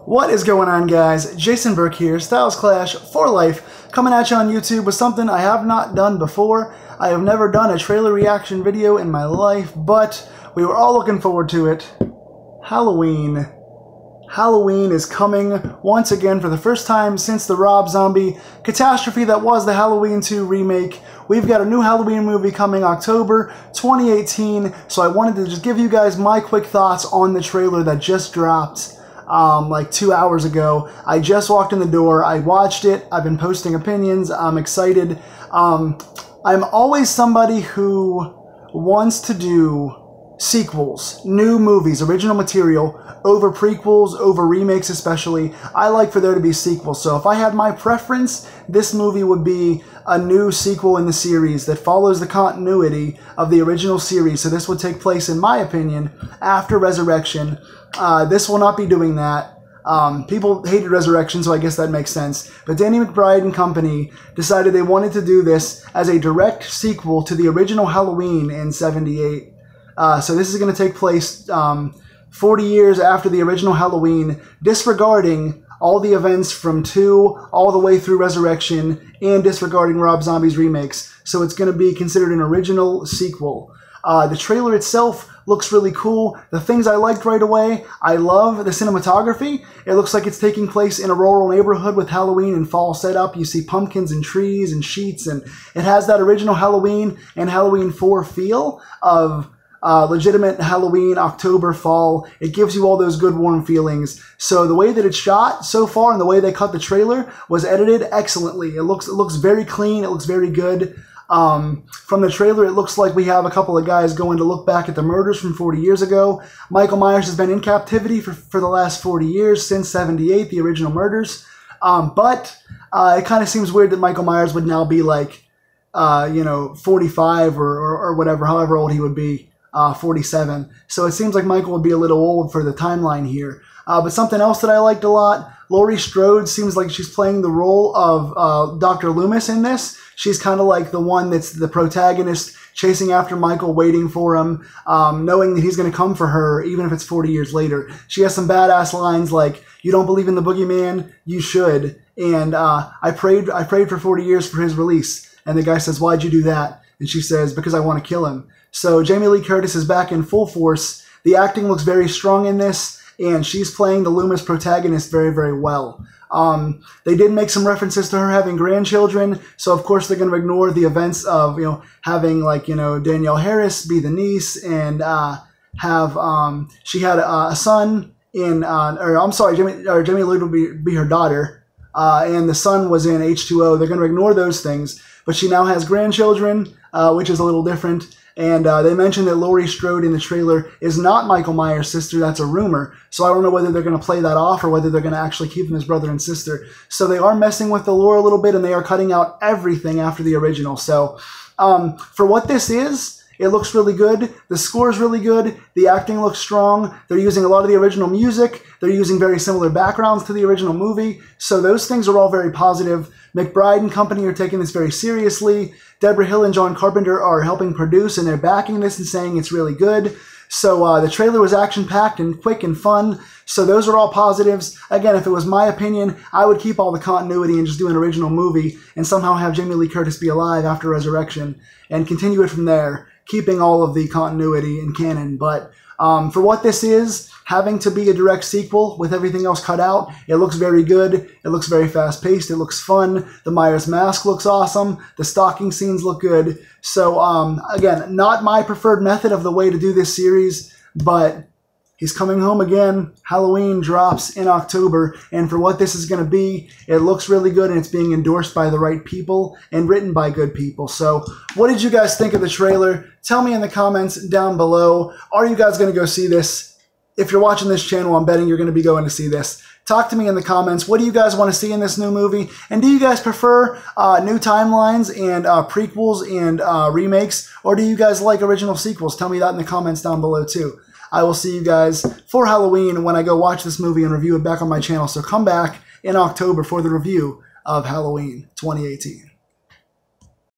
What is going on, guys? Jason Burke here, Styles Clash for Life, coming at you on YouTube with something I have not done before. I have never done a trailer reaction video in my life, but we were all looking forward to it. Halloween. Halloween is coming once again for the first time since the Rob Zombie catastrophe that was the Halloween 2 remake. We've got a new Halloween movie coming October 2018, so I wanted to just give you guys my quick thoughts on the trailer that just dropped like 2 hours ago. I just walked in the door, I watched it, I've been posting opinions, I'm excited. I'm always somebody who wants to do sequels, new movies, original material, over prequels, over remakes especially. I like for there to be sequels. So if I had my preference, this movie would be a new sequel in the series that follows the continuity of the original series. So this would take place, in my opinion, after Resurrection. This will not be doing that. People hated Resurrection, so I guess that makes sense. But Danny McBride and company decided they wanted to do this as a direct sequel to the original Halloween in '78. So this is going to take place 40 years after the original Halloween, disregarding all the events from 2 all the way through Resurrection and disregarding Rob Zombie's remakes. So it's going to be considered an original sequel. The trailer itself looks really cool. The things I liked right away, I love the cinematography. It looks like it's taking place in a rural neighborhood with Halloween and fall set up. You see pumpkins and trees and sheets, and it has that original Halloween and Halloween 4 feel of legitimate Halloween, October, fall. It gives you all those good warm feelings. So the way that it's shot so far and the way they cut the trailer was edited excellently. It looks very clean. It looks very good. From the trailer, it looks like we have a couple of guys going to look back at the murders from 40 years ago. Michael Myers has been in captivity for the last 40 years, since '78, the original murders. But it kind of seems weird that Michael Myers would now be like, 45 or whatever, however old he would be. 47. So it seems like Michael would be a little old for the timeline here. But something else that I liked a lot, Laurie Strode seems like she's playing the role of Dr. Loomis in this. She's kind of like the one that's the protagonist, chasing after Michael, waiting for him, knowing that he's going to come for her, even if it's 40 years later. She has some badass lines like, "You don't believe in the boogeyman? You should." And I prayed for 40 years for his release. And the guy says, "Why'd you do that?" And she says, "Because I want to kill him." So Jamie Lee Curtis is back in full force. The acting looks very strong in this, and she's playing the Loomis protagonist very, very well. They did make some references to her having grandchildren, so of course they're going to ignore the events of, having Danielle Harris be the niece and she had a son in, Jamie Lee will be her daughter, and the son was in H2O. They're going to ignore those things, but she now has grandchildren, which is a little different. And they mentioned that Laurie Strode in the trailer is not Michael Myers' sister. That's a rumor. So I don't know whether they're going to play that off or whether they're going to actually keep them as brother and sister. So they are messing with the lore a little bit, and they are cutting out everything after the original. So for what this is, it looks really good. The score is really good. The acting looks strong. They're using a lot of the original music. They're using very similar backgrounds to the original movie. So those things are all very positive. McBride and company are taking this very seriously. Deborah Hill and John Carpenter are helping produce, and they're backing this and saying it's really good. So the trailer was action-packed and quick and fun. So those are all positives. Again, if it was my opinion, I would keep all the continuity and just do an original movie and somehow have Jamie Lee Curtis be alive after Resurrection and continue it from there, keeping all of the continuity in canon. But for what this is, having to be a direct sequel with everything else cut out, it looks very good. It looks very fast-paced. It looks fun. The Myers mask looks awesome. The stalking scenes look good. So, again, not my preferred method of the way to do this series, but he's coming home again. Halloween drops in October, and for what this is going to be, it looks really good, and it's being endorsed by the right people and written by good people. So what did you guys think of the trailer? Tell me in the comments down below. Are you guys going to go see this? If you're watching this channel, I'm betting you're going to be going to see this. Talk to me in the comments. What do you guys want to see in this new movie? And do you guys prefer new timelines and prequels and remakes? Or do you guys like original sequels? Tell me that in the comments down below too. I will see you guys for Halloween when I go watch this movie and review it back on my channel. So come back in October for the review of Halloween 2018.